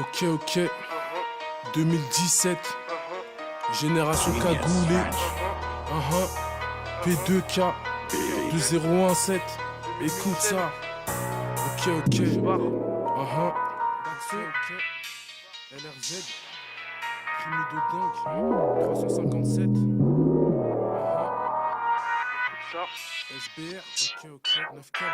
Ok, 2017, génération cagoulée, P2K, 2017, écoute ça, ok, LRZ, Primi de dingue, 357, SBR, ok, 94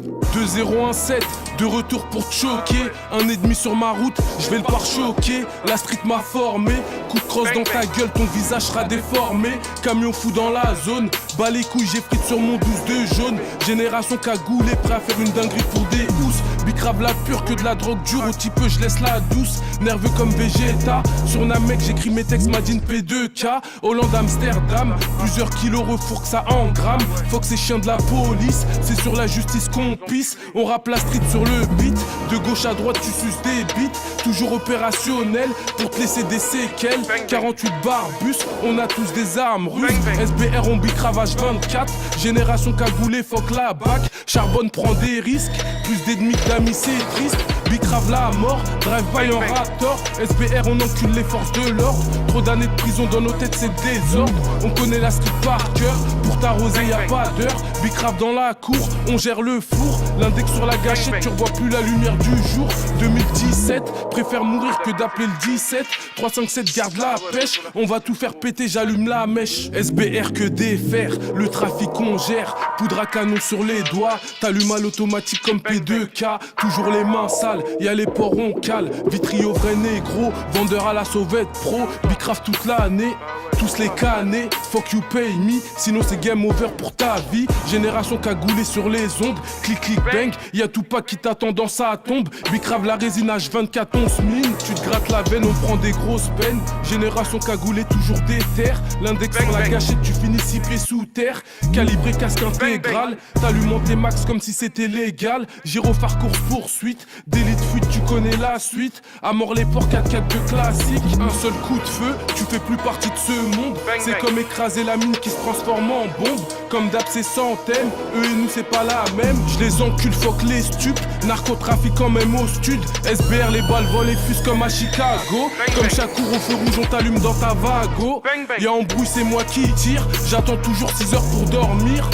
Vitry, 2017, de retour pour te choquer. Un ennemi sur ma route, je vais le pare-choquer. La street m'a formé, coup de crosse dans ta gueule, ton visage sera déformé. Camion fou dans la zone, bas les couilles, j'ai frite sur mon 12 de jaune. Génération cagoulée, prêt à faire une dinguerie pour des housses. Bicrave la pure que de la drogue dure, au type je laisse la douce. Nerveux comme Vegeta, sur Namek j'écris mes textes Madine P2K. Hollande, Amsterdam, plusieurs kilos refourque ça en grammes. Faut que ces chiens de la police, c'est sur la justice qu'on pisse. On rappe la street sur le beat, de gauche à droite tu suces des beats. Toujours opérationnel pour te laisser des séquelles. 48 barbus, on a tous des armes russes. SBR on bicravage 24, génération cagoulée, fuck la bac. Charbonne prend des risques, plus d'ennemis que d'amis c'est triste. Bicrave la mort, drive-by en raptor. SBR on encule les forces de l'ordre. Trop d'années de prison dans nos têtes c'est désordre. On connaît la street par cœur, pour t'arroser y a pas d'heure. Bicrave dans la cour, on gère le four. L'index sur la gâchette, tu revois plus la lumière du jour. 2017, préfère mourir que d'appeler le 17. 357 garde la pêche, on va tout faire péter, j'allume la mèche. SBR que des fers, le trafic on gère. Poudre à canon sur les doigts, t'allumes à l'automatique comme P2K. Toujours les mains sales, y'a les ports on cale. Vitry au vrai négro, vendeur à la sauvette pro. Bicrave toute l'année, tous les canets. Fuck you pay me, sinon c'est game over pour ta vie. Génération cagoulée sur les ondes, clic clic bang. Y'a tout pas qui t'attend dans sa tombe. Bicrave la résine H24 11 000. Tu te grattes la veine, on prend des grosses peines. Génération cagoulée toujours déter. L'index sur la gâchette, tu finis 6 pieds sous terre. Calibré casque intégral, t'allumes tes max comme si c'était légal. Gyrophare course poursuite, délit de fuite, tu connais la suite. À mort les ports 4x4 de classique. Un seul coup de feu, tu fais plus partie de ce monde. C'est comme écraser la mine qui se transforme en bombe. Comme d'hab c'est centaines, eux et nous c'est pas la même. Je les encule, fuck les stupes. Narcotrafiquant même au stud. SBR les balles volent les fusent comme à Chicago. Comme chaque cour au feu rouge on t'allume dans ta vago. Y'a embrouille c'est moi qui tire. J'attends toujours 6 heures pour dormir.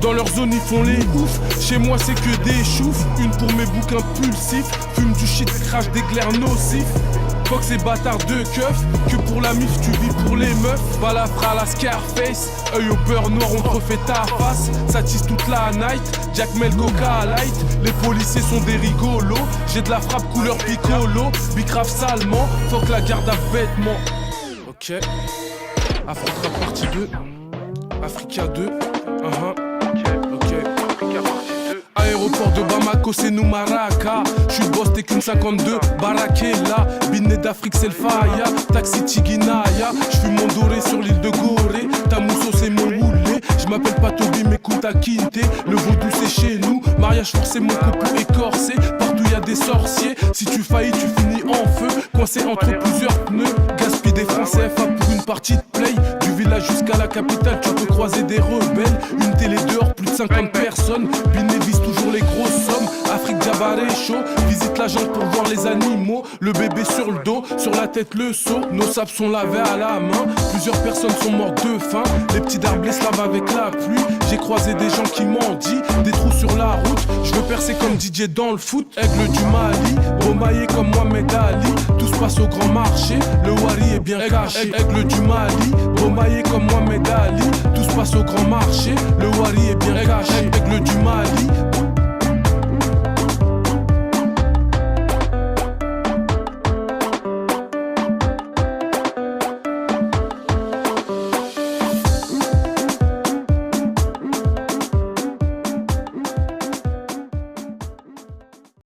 Dans leur zone ils font les oufs. Chez moi c'est que des choufs. Une pour mes boucs impulsifs. Fume du shit, crache d'éclairs nocifs. Fuck ces bâtards de keuf. Que pour la mif tu vis pour les meufs. Balafra à la Scarface. Œil au beurre noir on te refait ta face. Ça tisse toute la night. Jack Mel Coca Light. Les policiers sont des rigolos. J'ai de la frappe couleur piccolo. Bicrave salement. Fuck la garde à vêtements. Ok. Africa partie 2. Africa 2. Aéroport de Bamako, c'est nous Maraka. J'suis le boss, t'es qu'une 52. Barakela, Binet d'Afrique, c'est le Faya. Taxi Tiguinaya, j'fume mon doré sur l'île de Gorée. Tamousso, c'est mon roulé. J'm'appelle pas Toby, mais Kunta Kinte. Le vaudou, c'est chez nous. Mariage forcé, mon couple écorcé. Partout y'a des sorciers. Si tu faillis, tu finis en feu. Coincé entre plusieurs pneus. Gaspille des francs CFA pour une partie de play. Du village jusqu'à la capitale, tu peux croiser des rebelles. Une télé dehors, plus de 50 personnes. Binet vise toujours les grosses sommes. Afrique Diabaré chaud. Visite la jungle pour voir les animaux. Le bébé sur le dos, sur la tête le seau. Nos sables sont lavés à la main. Plusieurs personnes sont mortes de faim. Les petits darblés se lavent avec la pluie. J'ai croisé des gens qui m'ont dit des trous sur la route. Je veux percer comme DJ dans le foot. Aigle du Mali, remaillé comme Mohamed Ali. Tout se passe au grand marché, le Wari est bien caché. Aigle du Mali, remaillé comme Mohamed Ali. Tout se passe au grand marché, le Wari est bien caché. Aigle du Mali.